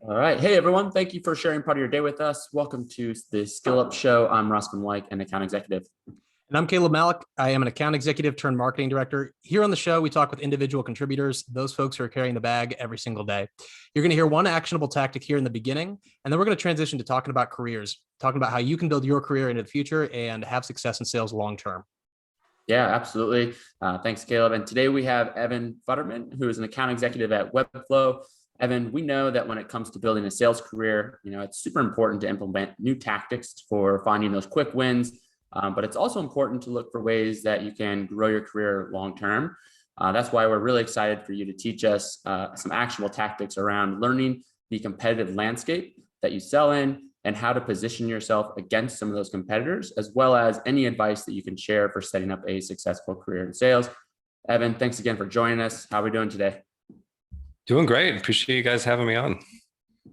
All right. Hey, everyone. Thank you for sharing part of your day with us. Welcome to the SkillUp show. I'm Ross Van Wyk, an account executive. And I'm Caleb Malik. I am an account executive turned marketing director. Here on the show, we talk with individual contributors, those folks who are carrying the bag every single day. You're going to hear one actionable tactic here in the beginning, and then we're going to transition to talking about careers, talking about how you can build your career into the future and have success in sales long term. Yeah, absolutely. Thanks, Caleb. And today we have Evan Futterman, who is an account executive at Webflow. Evan, we know that when it comes to building a sales career, it's super important to implement new tactics for finding those quick wins. But it's also important to look for ways that you can grow your career long term. That's why we're really excited for you to teach us some actionable tactics around learning the competitive landscape that you sell in and how to position yourself against some of those competitors, as well as any advice that you can share for setting up a successful career in sales. Evan, thanks again for joining us. How are we doing today? Doing great. Appreciate you guys having me on.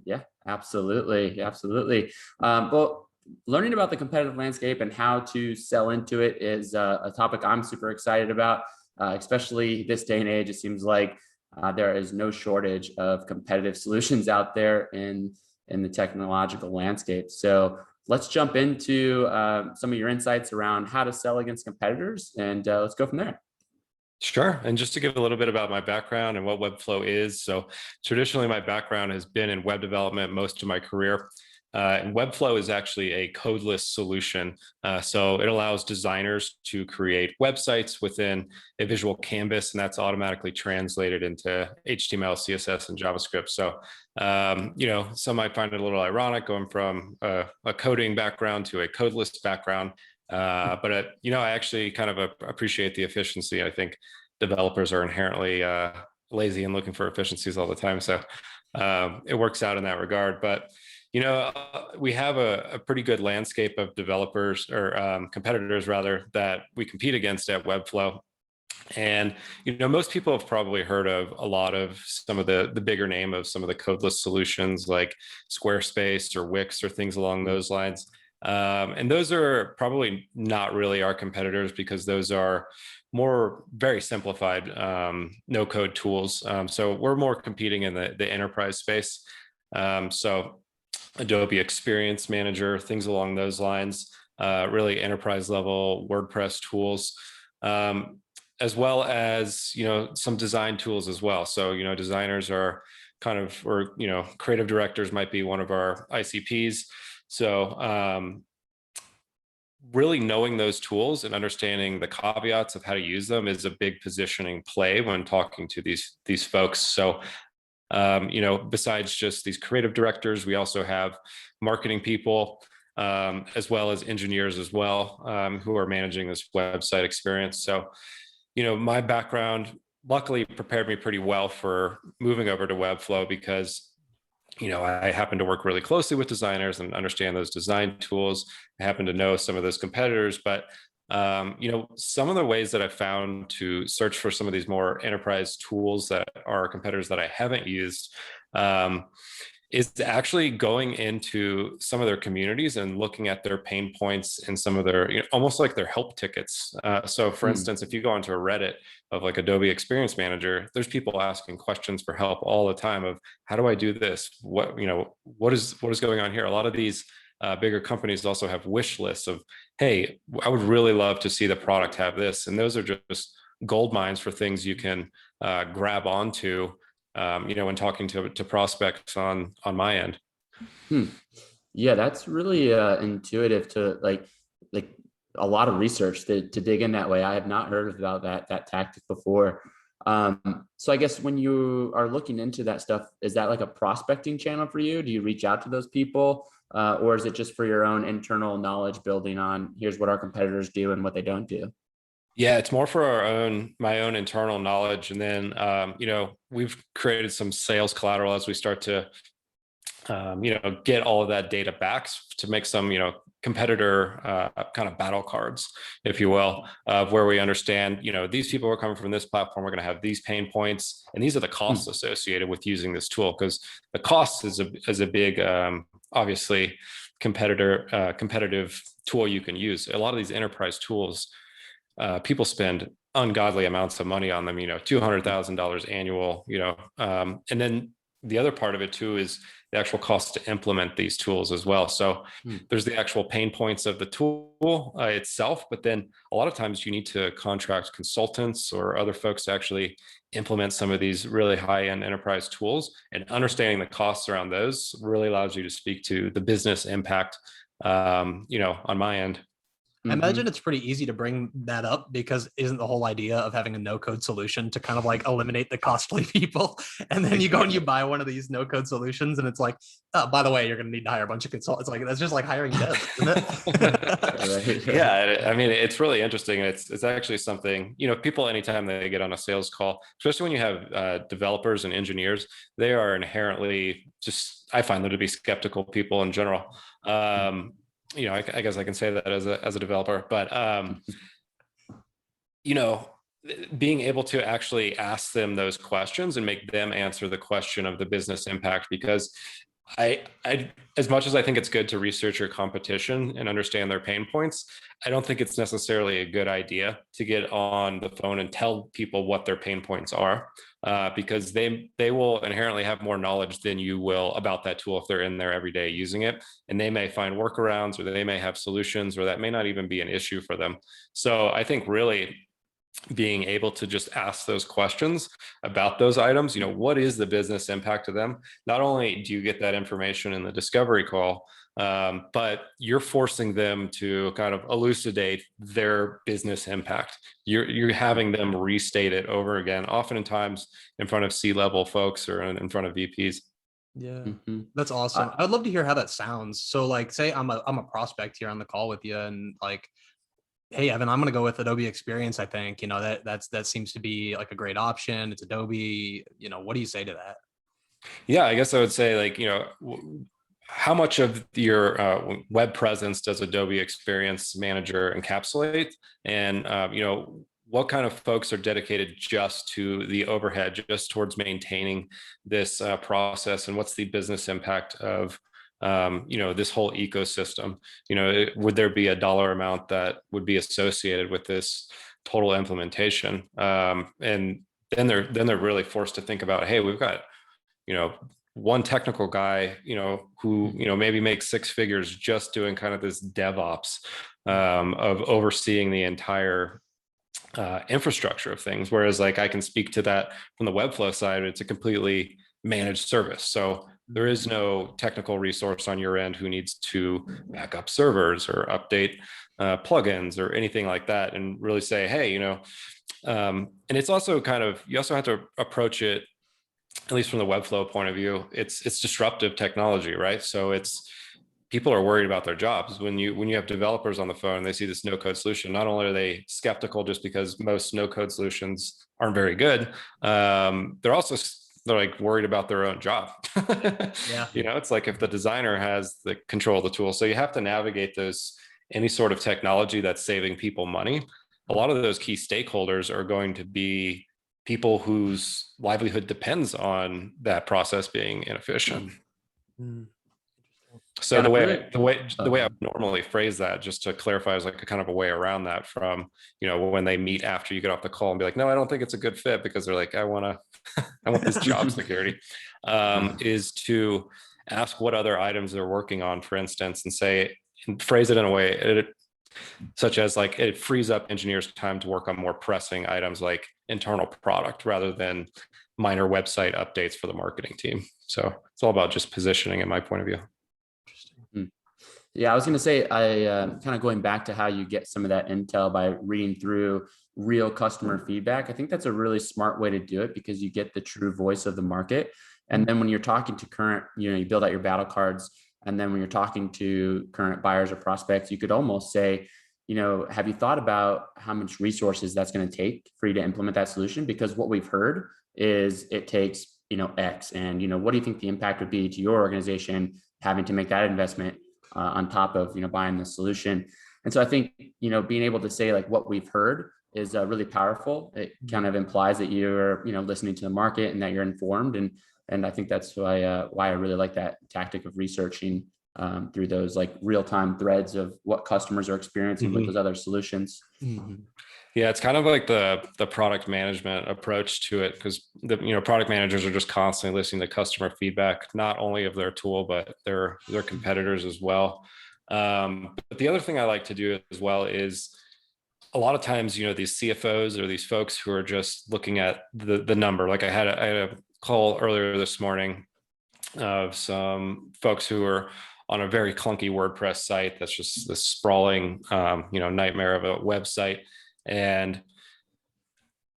Yeah, absolutely. Absolutely. Well, learning about the competitive landscape and how to sell into it is a topic I'm super excited about, especially this day and age. It seems like there is no shortage of competitive solutions out there in the technological landscape. So let's jump into some of your insights around how to sell against competitors, and let's go from there. Sure. And just to give a little bit about my background and what Webflow is. So traditionally, my background has been in web development most of my career. And Webflow is actually a codeless solution. So it allows designers to create websites within a visual canvas, and that's automatically translated into HTML, CSS, and JavaScript. So, some might find it a little ironic going from a coding background to a codeless background. But I actually kind of appreciate the efficiency. I think developers are inherently lazy and looking for efficiencies all the time. So it works out in that regard. But we have a pretty good landscape of developers or competitors rather that we compete against at Webflow. And, most people have probably heard of a lot of some of the bigger name of some of the codeless solutions like Squarespace or Wix or things along those lines. And those are probably not really our competitors because those are more very simplified no code tools. So we're more competing in the enterprise space. So Adobe Experience Manager, things along those lines, really enterprise level WordPress tools, as well as, some design tools as well. So, designers are creative directors might be one of our ICPs. So really knowing those tools and understanding the caveats of how to use them is a big positioning play when talking to these folks. So, besides just these creative directors, we also have marketing people, as well as engineers as well, who are managing this website experience. So, my background luckily prepared me pretty well for moving over to Webflow because I happen to work really closely with designers and understand those design tools. I happen to know some of those competitors, but some of the ways that I found to search for some of these more enterprise tools that are competitors that I haven't used is actually going into some of their communities and looking at their pain points and some of their, almost like their help tickets. So for instance, if you go onto a Reddit of like Adobe Experience Manager, there's people asking questions for help all the time of how do I do this? What is going on here? A lot of these bigger companies also have wish lists of, hey, I would really love to see the product have this. And those are just gold mines for things you can grab onto when talking to prospects on my end. Yeah, that's really intuitive to like a lot of research to dig in that way. I have not heard about that tactic before. So I guess when you are looking into that stuff, is that like a prospecting channel for you? Do you reach out to those people, or is it just for your own internal knowledge building on here's what our competitors do and what they don't do? Yeah, it's more for my own internal knowledge. And then, we've created some sales collateral as we start to, get all of that data back to make some, competitor kind of battle cards, if you will, of where we understand, these people are coming from this platform, we're going to have these pain points, and these are the costs associated with using this tool, because the cost is a big, obviously, competitive tool you can use. A lot of these enterprise tools, people spend ungodly amounts of money on them, $200,000 annual, and then the other part of it too is the actual cost to implement these tools as well. So there's the actual pain points of the tool itself, but then a lot of times you need to contract consultants or other folks to actually implement some of these really high-end enterprise tools, and understanding the costs around those really allows you to speak to the business impact, on my end. I imagine it's pretty easy to bring that up, because isn't the whole idea of having a no-code solution to kind of like eliminate the costly people? And then you go and you buy one of these no-code solutions, and it's like, oh, by the way, you're going to need to hire a bunch of consultants. Like, that's just like hiring devs, isn't it? Yeah, I mean, it's really interesting. It's actually something, people, anytime they get on a sales call, especially when you have developers and engineers, they are inherently just, I find them to be skeptical people in general. I guess I can say that as a developer, but being able to actually ask them those questions and make them answer the question of the business impact, because I as much as I think it's good to research your competition and understand their pain points, I don't think it's necessarily a good idea to get on the phone and tell people what their pain points are, because they will inherently have more knowledge than you will about that tool if they're in there every day using it, and they may find workarounds, or they may have solutions, or that may not even be an issue for them. So I think really being able to just ask those questions about those items, what is the business impact to them? Not only do you get that information in the discovery call, but you're forcing them to kind of elucidate their business impact. You're having them restate it over again, oftentimes in front of C-level folks or in front of VPs. Yeah, that's awesome. I'd love to hear how that sounds. So like, say I'm a prospect here on the call with you, and like, hey, Evan, I'm going to go with Adobe Experience. I think, that seems to be like a great option. It's Adobe, what do you say to that? Yeah, I guess I would say, like, how much of your web presence does Adobe Experience Manager encapsulate? And, what kind of folks are dedicated just to the overhead, just towards maintaining this process? And what's the business impact of this whole ecosystem? Would there be a dollar amount that would be associated with this total implementation? And then they're really forced to think about, hey, we've got, one technical guy, who, maybe makes six figures just doing kind of this DevOps of overseeing the entire infrastructure of things. Whereas like I can speak to that from the Webflow side, it's a completely managed service. So there is no technical resource on your end who needs to back up servers or update plugins or anything like that, and really say, hey, and it's also kind of, you also have to approach it, at least from the Webflow point of view, it's disruptive technology, right? So people are worried about their jobs. When you have developers on the phone, they see this no-code solution. Not only are they skeptical just because most no-code solutions aren't very good, they're like worried about their own job. Yeah. It's like if the designer has the control of the tool. So you have to navigate any sort of technology that's saving people money. A lot of those key stakeholders are going to be people whose livelihood depends on that process being inefficient. So the way I would normally phrase that, just to clarify, is like a kind of a way around that from, when they meet after you get off the call and be like, no, I don't think it's a good fit, because they're like, I want this job security, is to ask what other items they're working on, for instance, and phrase it in a way such as like, it frees up engineers' time to work on more pressing items like internal product, rather than minor website updates for the marketing team. So it's all about just positioning, in my point of view. Yeah, I was going to say, I kind of going back to how you get some of that intel by reading through real customer feedback. I think that's a really smart way to do it, because you get the true voice of the market. And then when you're talking to current, you build out your battle cards. And then when you're talking to current buyers or prospects, you could almost say, have you thought about how much resources that's going to take for you to implement that solution? Because what we've heard is it takes, X, and, what do you think the impact would be to your organization having to make that investment on top of, buying the solution? And so I think, being able to say like what we've heard is really powerful. It kind of implies that you're, listening to the market and that you're informed. And I think that's why I really like that tactic of researching through those like real-time threads of what customers are experiencing with those other solutions. Yeah, it's kind of like the product management approach to it, because the product managers are just constantly listening to customer feedback, not only of their tool but their competitors as well. But the other thing I like to do as well is a lot of times, these CFOs or these folks who are just looking at the number. Like I had a call earlier this morning of some folks who are on a very clunky WordPress site that's just this sprawling, nightmare of a website. And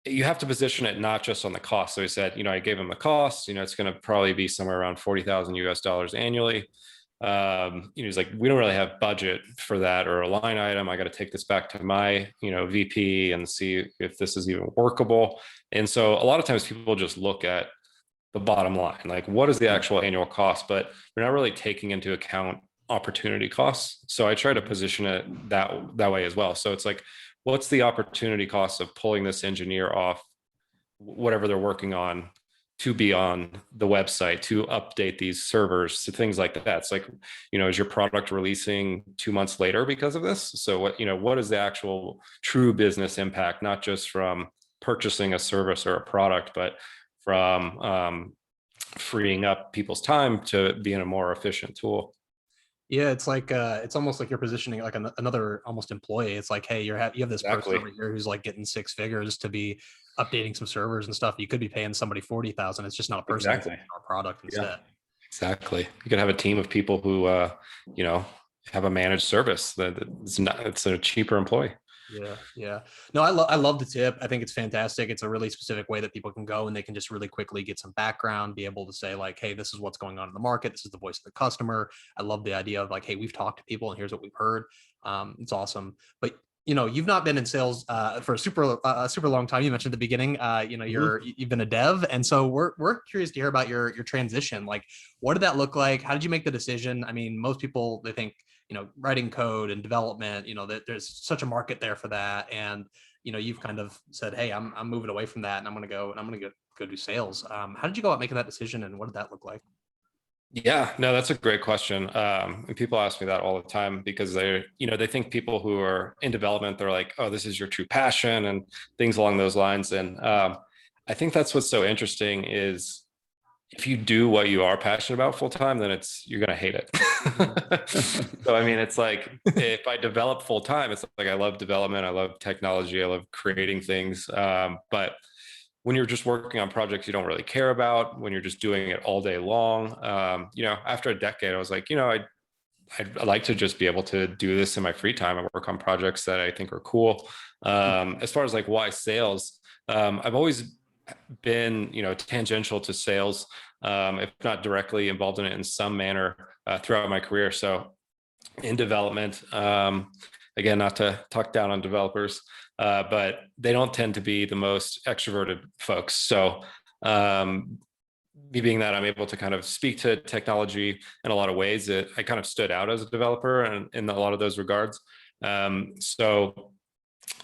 you have to position it not just on the cost. So he said, I gave him the cost, it's going to probably be somewhere around 40,000 US dollars annually. He's like, we don't really have budget for that or a line item. I got to take this back to my, VP and see if this is even workable. And so a lot of times people just look at the bottom line, like what is the actual annual cost, but they're not really taking into account opportunity costs. So I try to position it that way as well. So it's like, what's the opportunity cost of pulling this engineer off whatever they're working on to be on the website, to update these servers, to things like that. It's like, is your product releasing 2 months later because of this? So what is the actual true business impact, not just from purchasing a service or a product, but from freeing up people's time to be in a more efficient tool. Yeah, it's like it's almost like you're positioning like another almost employee. It's like, hey, you have this person over here who's like getting 6 figures to be updating some servers and stuff. You could be paying somebody 40,000. It's just not a person Exactly. our product instead. Yeah, exactly. You could have a team of people who have a managed service that it's a cheaper employee. Yeah. No, I love the tip. I think it's fantastic. It's a really specific way that people can go and they can just really quickly get some background, be able to say like, hey, this is what's going on in the market. This is the voice of the customer. I love the idea of like, hey, we've talked to people and here's what we've heard. It's awesome. But you've not been in sales for a super long time. You mentioned at the beginning, you've been a dev, and so we're curious to hear about your transition. Like, what did that look like? How did you make the decision? I mean, most people, they think writing code and development, that there's such a market there for that, and you've kind of said, hey, I'm moving away from that, and I'm gonna go do sales. How did you go about making that decision, and what did that look like? Yeah, no, that's a great question. And people ask me that all the time because they think people who are in development, they're like, oh, this is your true passion and things along those lines. And I think that's what's so interesting is if you do what you are passionate about full time, then you're going to hate it. So, I mean, it's like, if I develop full time, it's like, I love development. I love technology. I love creating things. But when you're just working on projects you don't really care about, when you're just doing it all day long, after a decade, I was like, I'd like to just be able to do this in my free time and work on projects that I think are cool. As far as like why sales, I've always been, tangential to sales, if not directly involved in it in some manner throughout my career. So in development, again, not to talk down on developers, but they don't tend to be the most extroverted folks. So me being that I'm able to kind of speak to technology in a lot of ways, I kind of stood out as a developer and in a lot of those regards. So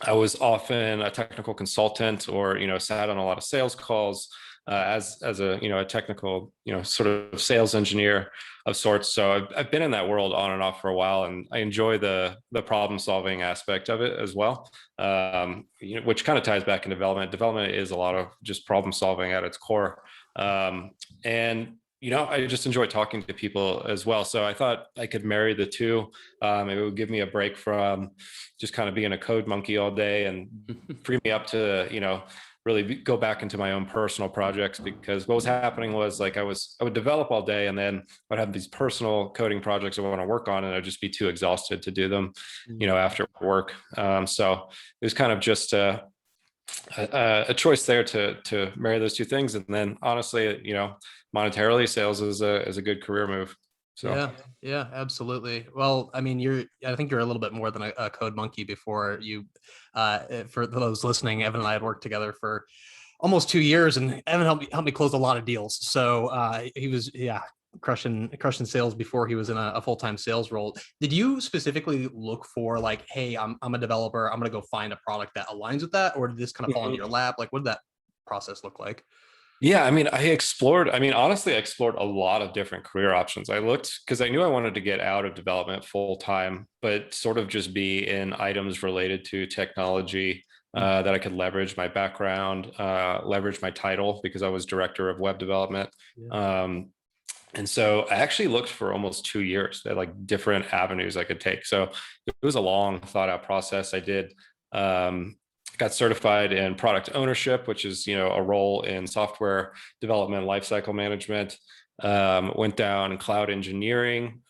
I was often a technical consultant or, sat on a lot of sales calls as a, a technical, sort of sales engineer of sorts. So I've been in that world on and off for a while, and I enjoy the problem solving aspect of it as well, which kind of ties back in development. Development is a lot of just problem solving at its core. And I just enjoy talking to people as well. So I thought I could marry the two. It would give me a break from just kind of being a code monkey all day and free me up to, really go back into my own personal projects. Because what was happening was like, I would develop all day and then I'd have these personal coding projects I want to work on, and I'd just be too exhausted to do them, after work. So it was kind of just a choice there to marry those two things. And then honestly, monetarily, sales is a good career move. So yeah, absolutely. Well, I mean, I think you're a little bit more than a code monkey. Before you, for those listening, Evan and I had worked together for almost 2 years, and Evan helped me close a lot of deals. So he was crushing sales before he was in a full-time sales role. Did you specifically look for like, hey, I'm a developer, I'm gonna go find a product that aligns with that, or did this kind of fall into your lap? Like, what did that process look like? Yeah, I mean, honestly, I explored a lot of different career options. I looked because I knew I wanted to get out of development full time, but sort of just be in items related to technology that I could leverage my background, leverage my title because I was director of web development. And so I actually looked for almost 2 years at like different avenues I could take. So it was a long thought out process. I did, got certified in product ownership, which is, a role in software development, lifecycle management. Went down cloud engineering,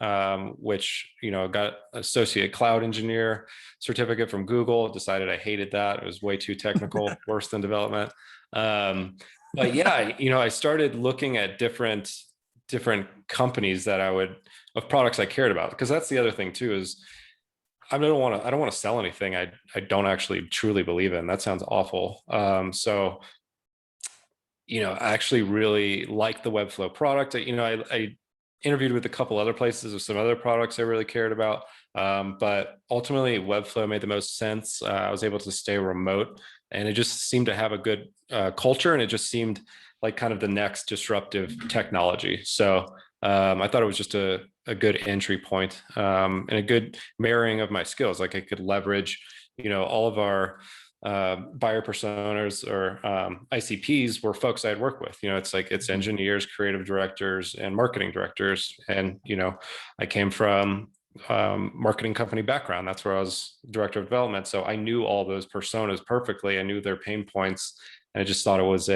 which, got associate cloud engineer certificate from Google, decided I hated that. It was way too technical, worse than development. But yeah, I started looking at different companies that of products I cared about, because that's the other thing too, is I don't want to sell anything I don't actually truly believe in. That sounds awful. So I actually really like the Webflow product. I interviewed with a couple other places of some other products I really cared about. But ultimately Webflow made the most sense. I was able to stay remote, and it just seemed to have a good culture, and it just seemed like kind of the next disruptive technology. So I thought it was just a good entry point, and a good marrying of my skills. Like I could leverage, all of our buyer personas or ICPs were folks I'd worked with. It's engineers, creative directors, and marketing directors. And, I came from marketing company background. That's where I was director of development. So I knew all those personas perfectly. I knew their pain points. And I just thought it was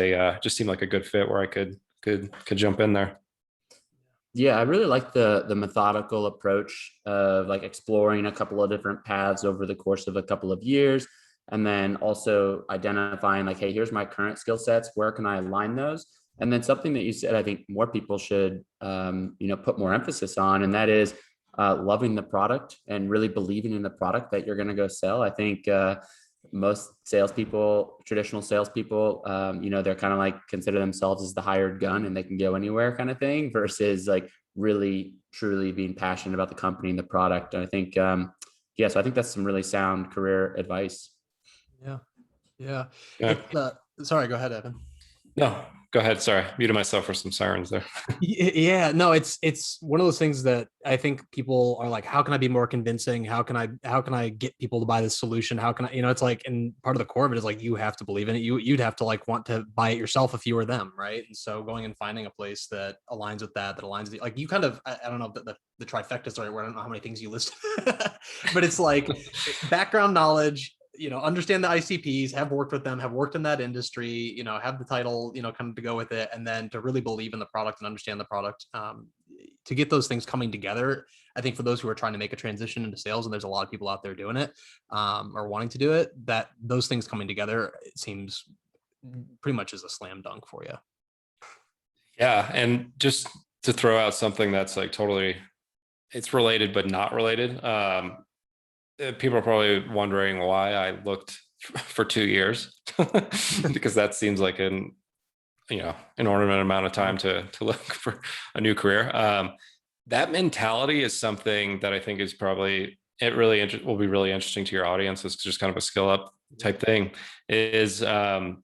just seemed like a good fit where I could jump in there. Yeah, I really like the methodical approach of like exploring a couple of different paths over the course of a couple of years. And then also identifying like, hey, here's my current skill sets. Where can I align those? And then something that you said, I think more people should, put more emphasis on, and that is loving the product and really believing in the product that you're going to go sell. I think most salespeople, traditional salespeople, they're kind of like consider themselves as the hired gun and they can go anywhere kind of thing, versus like really truly being passionate about the company and the product. And I think, so I think that's some really sound career advice. Yeah. Sorry, go ahead, Evan. No, go ahead. Sorry, muted myself for some sirens there. Yeah, no, it's one of those things that I think people are like, how can I be more convincing? How can I get people to buy this solution? How can I, it's like, and part of the core of it is like, you have to believe in it. You'd have to like want to buy it yourself if you were them, right? And so going and finding a place that aligns with that aligns with, like, you kind of, I don't know if the trifecta is the right word. I don't know how many things you list, but it's like background knowledge, understand the ICPs, have worked with them, have worked in that industry, have the title, kind of to go with it. And then to really believe in the product and understand the product, to get those things coming together. I think for those who are trying to make a transition into sales, and there's a lot of people out there doing it, or wanting to do it, that those things coming together, it seems pretty much is a slam dunk for you. Yeah. And just to throw out something that's like totally, it's related, but not related. People are probably wondering why I looked for 2 years, because that seems like an inordinate amount of time to look for a new career. That mentality is something that I think is probably, will be really interesting to your audience. It's just kind of a SkillUp type thing, is that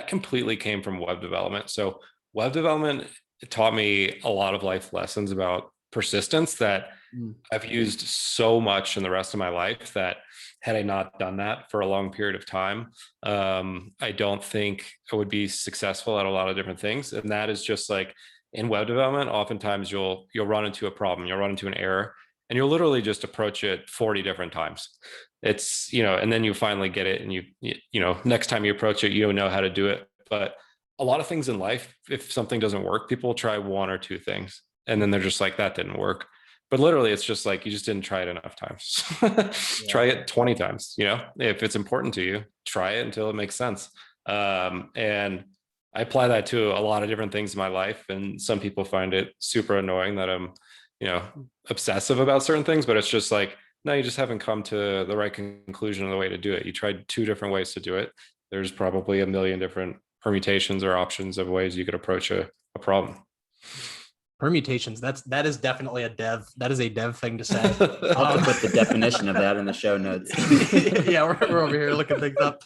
completely came from web development. So web development taught me a lot of life lessons about persistence that I've used so much in the rest of my life, that had I not done that for a long period of time, I don't think I would be successful at a lot of different things. And that is just like in web development, oftentimes you'll run into a problem, you'll run into an error, and you'll literally just approach it 40 different times. It's, and then you finally get it, and you next time you approach it, you don't know how to do it. But a lot of things in life, if something doesn't work, people will try 1 or 2 things, and then they're just like, that didn't work. But literally, it's just like, you just didn't try it enough times. Try it 20 times. If it's important to you, try it until it makes sense. And I apply that to a lot of different things in my life. And some people find it super annoying that I'm, obsessive about certain things, but it's just like, no, you just haven't come to the right conclusion of the way to do it. You tried 2 different ways to do it. There's probably a million different permutations or options of ways you could approach a problem. Permutations. That is definitely a dev thing to say. I'll have to put the definition of that in the show notes. Yeah, we're over here looking things up.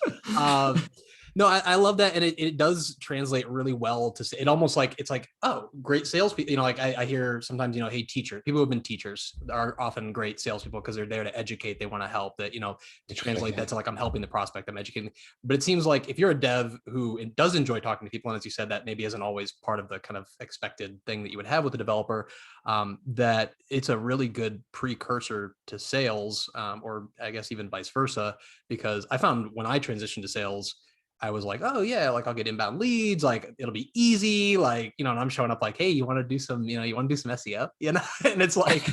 No, I love that. And it does translate really well to it almost like, it's like, oh, great salespeople. Like I hear sometimes, hey, people who have been teachers are often great salespeople because they're there to educate. They want to help that, to translate that to like, I'm helping the prospect, I'm educating. But it seems like if you're a dev who does enjoy talking to people, and as you said, that maybe isn't always part of the kind of expected thing that you would have with a developer, that it's a really good precursor to sales, or I guess even vice versa, because I found when I transitioned to sales, I was like, oh yeah, like I'll get inbound leads, like it'll be easy, like, and I'm showing up like, hey, you want to do some, you want to do some SEO, and it's like,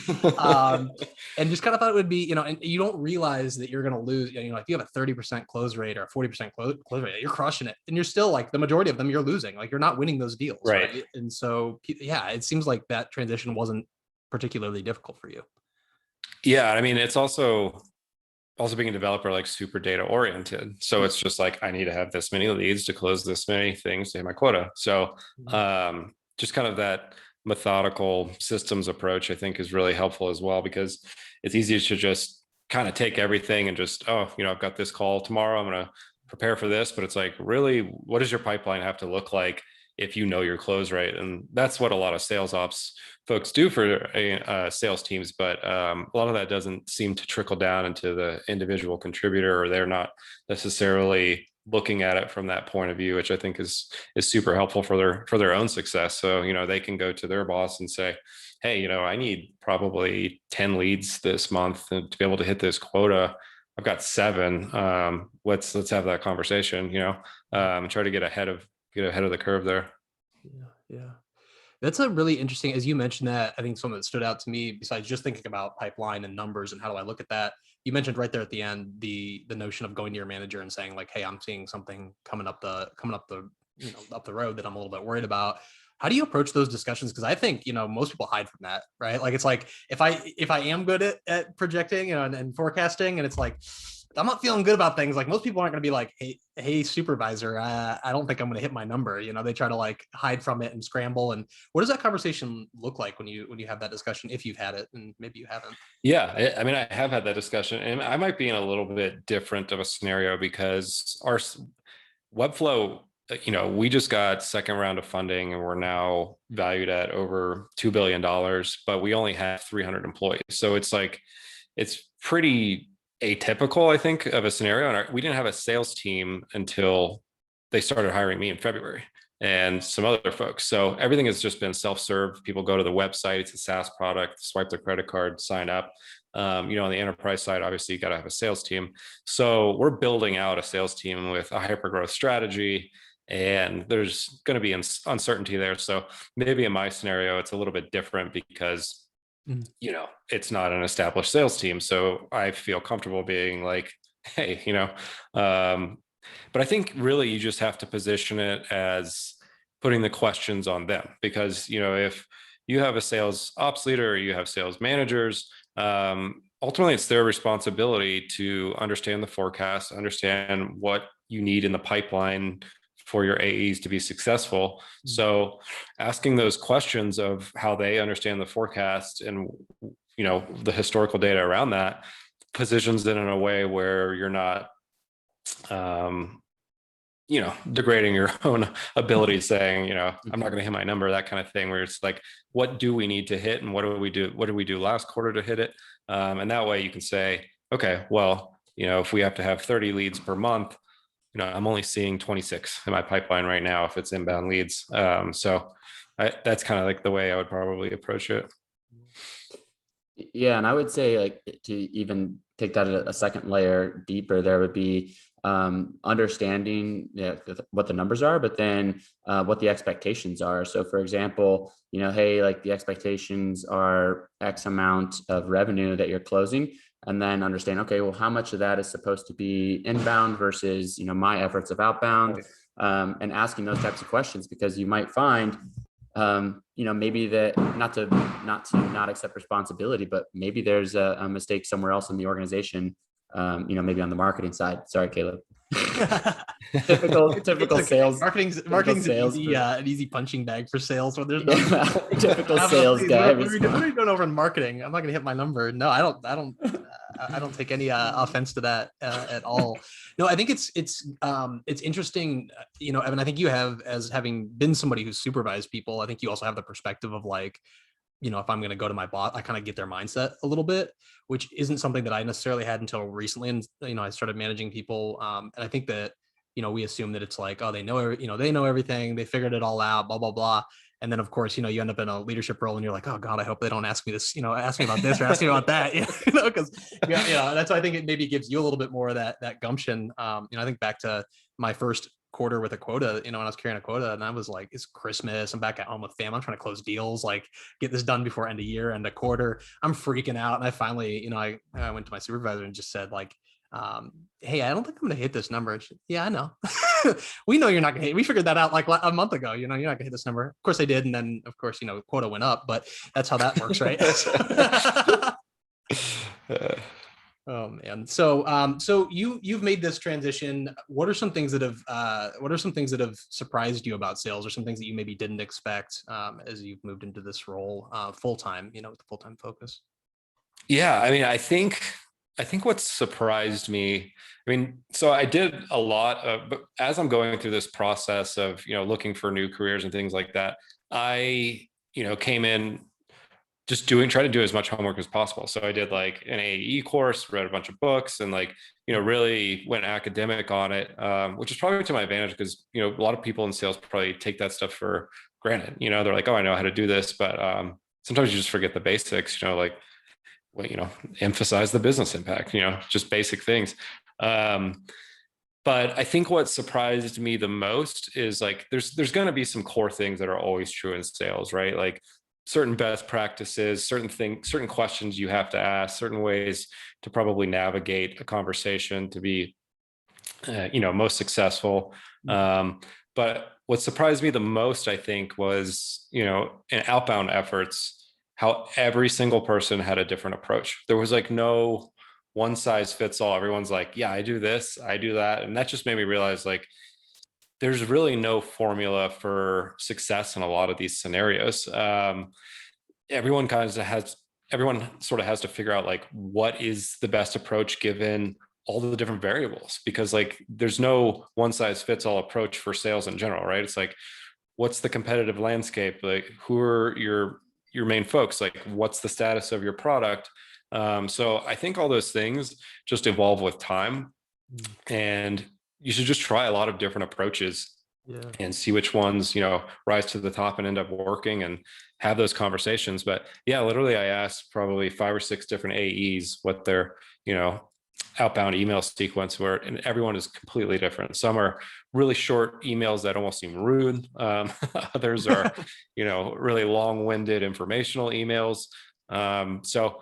and just kind of thought it would be, and you don't realize that you're going to lose, if you have a 30% close rate or a 40% close rate, you're crushing it. And you're still like, the majority of them you're losing, like you're not winning those deals. Right. And so, yeah, it seems like that transition wasn't particularly difficult for you. Yeah. I mean, it's also being a developer, like super data oriented. So it's just like, I need to have this many leads to close this many things to hit my quota. So just kind of that methodical systems approach, I think is really helpful as well, because it's easy to just kind of take everything and just, I've got this call tomorrow, I'm going to prepare for this. But it's like, really, what does your pipeline have to look like if you know your close rate? And that's what a lot of sales ops folks do for sales teams, but a lot of that doesn't seem to trickle down into the individual contributor, or they're not necessarily looking at it from that point of view, which I think is super helpful for their own success. So they can go to their boss and say, hey, I need probably 10 leads this month to be able to hit this quota. I've got 7. Let's have that conversation, and try to get ahead of the curve there. Yeah. That's a really interesting, as you mentioned that, I think something that stood out to me, besides just thinking about pipeline and numbers and how do I look at that, you mentioned right there at the end, the notion of going to your manager and saying like, hey, I'm seeing something coming up the up the road that I'm a little bit worried about. How do you approach those discussions? Because I think, most people hide from that, right? Like, it's like, if I am good at projecting, and forecasting, and it's like, I'm not feeling good about things, like most people aren't going to be like, hey, supervisor, I don't think I'm going to hit my number. They try to like hide from it and scramble. And what does that conversation look like when you have that discussion, if you've had it, and maybe you haven't? Yeah, I mean, I have had that discussion, and I might be in a little bit different of a scenario because our Webflow, we just got second round of funding, and we're now valued at over $2 billion, but we only have 300 employees. So it's like, it's pretty atypical, I think, of a scenario. And we didn't have a sales team until they started hiring me in February and some other folks. So everything has just been self-serve. People go to the website, it's a SaaS product, swipe their credit card, sign up. On the enterprise side, obviously you got to have a sales team. So we're building out a sales team with a hyper-growth strategy, and there's going to be uncertainty there. So maybe in my scenario, it's a little bit different because it's not an established sales team. So I feel comfortable being like, hey, but I think really you just have to position it as putting the questions on them, because, if you have a sales ops leader or you have sales managers, ultimately it's their responsibility to understand the forecast, understand what you need in the pipeline for your AEs to be successful. So asking those questions of how they understand the forecast and, the historical data around that, positions it in a way where you're not, degrading your own ability, saying, I'm not going to hit my number, that kind of thing, where it's like, what do we need to hit? And what do we do? What did we do last quarter to hit it? And that way you can say, okay, well, if we have to have 30 leads per month, I'm only seeing 26 in my pipeline right now if it's inbound leads. So that's kind of like the way I would probably approach it. Yeah. And I would say, like, to even take that a second layer deeper, there would be understanding what the numbers are, but then what the expectations are. So for example, hey, like the expectations are X amount of revenue that you're closing, and then understand, okay, well, how much of that is supposed to be inbound versus, my efforts of outbound, and asking those types of questions, because you might find, maybe that not accept responsibility, but maybe there's a mistake somewhere else in the organization, maybe on the marketing side. Sorry, Caleb. typical sales. Marketing's an easy punching bag for sales when there's no typical sales guy. What are you doing over in marketing? I'm not going to hit my number. No, I don't. I don't take any offense to that at all. No, I think it's interesting. Evan, I think you have, as having been somebody who's supervised people, I think you also have the perspective of like, if I'm going to go to my boss, I kind of get their mindset a little bit, which isn't something that I necessarily had until recently. And, I started managing people. And I think that, we assume that it's like, oh, they know everything. They figured it all out, blah, blah, blah. And then of course, you end up in a leadership role and you're like, oh God, I hope they don't ask me this, ask me about this or ask me about that, because that's why I think it maybe gives you a little bit more of that gumption. I think back to my first quarter with a quota, when I was carrying a quota and I was like, it's Christmas, I'm back at home with fam, I'm trying to close deals, like get this done before end of year and a quarter. I'm freaking out. And I finally, I went to my supervisor and just said like, hey, I don't think I'm gonna hit this number. Yeah, I know. We know you're not gonna hit. We figured that out like a month ago. You're not gonna hit this number. Of course they did, and then of course quota went up, but that's how that works, right? Oh man. So you've made this transition. What are some things that have surprised you about sales, or some things that you maybe didn't expect as you've moved into this role full time? With the full time focus. Yeah, I mean, I think what surprised me, so I did a lot of, but as I'm going through this process of, looking for new careers and things like that, I, came in just trying to do as much homework as possible. So I did like an AE course, read a bunch of books, and like, really went academic on it, which is probably to my advantage because, a lot of people in sales probably take that stuff for granted. They're like, oh, I know how to do this, but sometimes you just forget the basics, like, well, emphasize the business impact, just basic things. But I think what surprised me the most is like, there's going to be some core things that are always true in sales, right? Like certain best practices, certain questions you have to ask, certain ways to probably navigate a conversation to be, most successful. But what surprised me the most, I think, was, in outbound efforts, how every single person had a different approach. There was like no one size fits all. Everyone's like, yeah, I do this, I do that. And that just made me realize like, there's really no formula for success in a lot of these scenarios. Everyone sort of has to figure out like, what is the best approach given all the different variables, because like, there's no one size fits all approach for sales in general, right? It's like, what's the competitive landscape? Like, who are your main folks? Like, what's the status of your product? So I think all those things just evolve with time, and you should just try a lot of different approaches and see which ones, rise to the top and end up working, and have those conversations. But yeah, literally I asked probably 5 or 6 different AEs what their, outbound email sequence were, and everyone is completely different. Some are really short emails that almost seem rude. Others are, really long-winded informational emails. So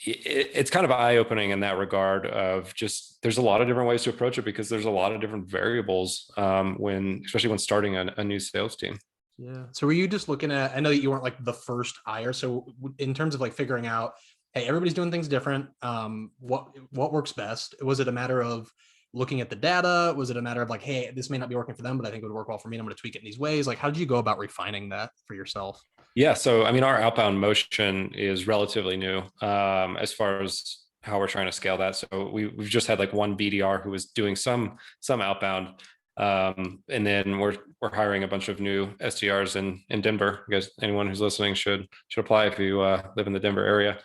it's kind of eye-opening in that regard of just, there's a lot of different ways to approach it, because there's a lot of different variables especially when starting a new sales team. Yeah. So were you just looking at, I know that you weren't like the first hire. So in terms of like figuring out, hey, everybody's doing things different. What works best? Was it a matter of looking at the data? Was it a matter of like, hey, this may not be working for them, but I think it would work well for me, and I'm going to tweak it in these ways? Like, how did you go about refining that for yourself? Yeah. So, our outbound motion is relatively new as far as how we're trying to scale that. So we've just had like one BDR who was doing some outbound. And then we're hiring a bunch of new SDRs in Denver. I guess anyone who's listening should apply if you live in the Denver area.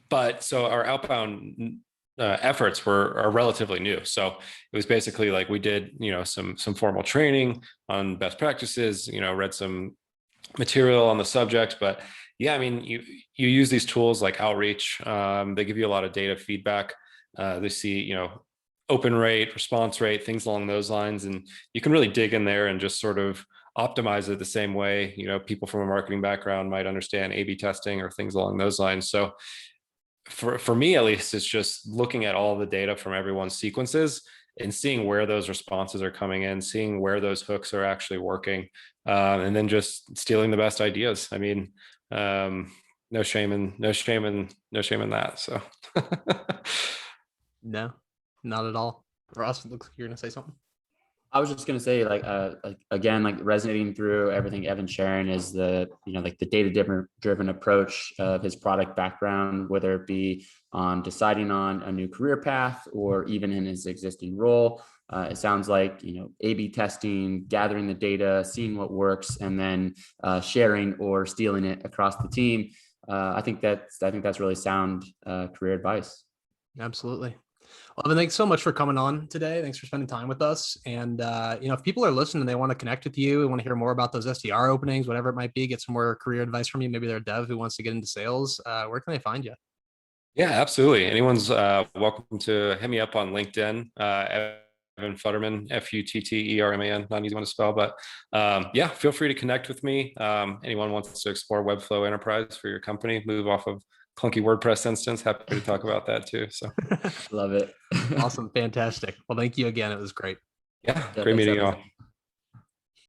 But so our outbound efforts are relatively new. So it was basically like, we did, some formal training on best practices, read some material on the subject. But yeah, you use these tools like Outreach. They give you a lot of data feedback. They see, open rate, response rate, things along those lines. And you can really dig in there and just sort of optimize it the same way, people from a marketing background might understand A/B testing or things along those lines. So for me, at least, it's just looking at all the data from everyone's sequences and seeing where those responses are coming in, seeing where those hooks are actually working, and then just stealing the best ideas. No shame in that. So no, not at all. Ross, looks like you're going to say something. I was just gonna say, like again, like resonating through everything Evan's sharing is the, like the data driven approach of his product background, whether it be on deciding on a new career path or even in his existing role. It sounds like, A/B testing, gathering the data, seeing what works, and then sharing or stealing it across the team. I think that's really sound career advice. Absolutely. Well, Evan, thanks so much for coming on today. Thanks for spending time with us. And, if people are listening and they want to connect with you and want to hear more about those SDR openings, whatever it might be, get some more career advice from you, maybe they're a dev who wants to get into sales, where can they find you? Yeah, absolutely. Anyone's welcome to hit me up on LinkedIn. Evan Futterman, Futterman, not an easy one to spell, but yeah, feel free to connect with me. Anyone wants to explore Webflow Enterprise for your company, move off of clunky WordPress instance, happy to talk about that too. So Love it. Awesome. Fantastic. Well, thank you again. It was great. yeah, Yeah, great thanks, meeting you Evan. all.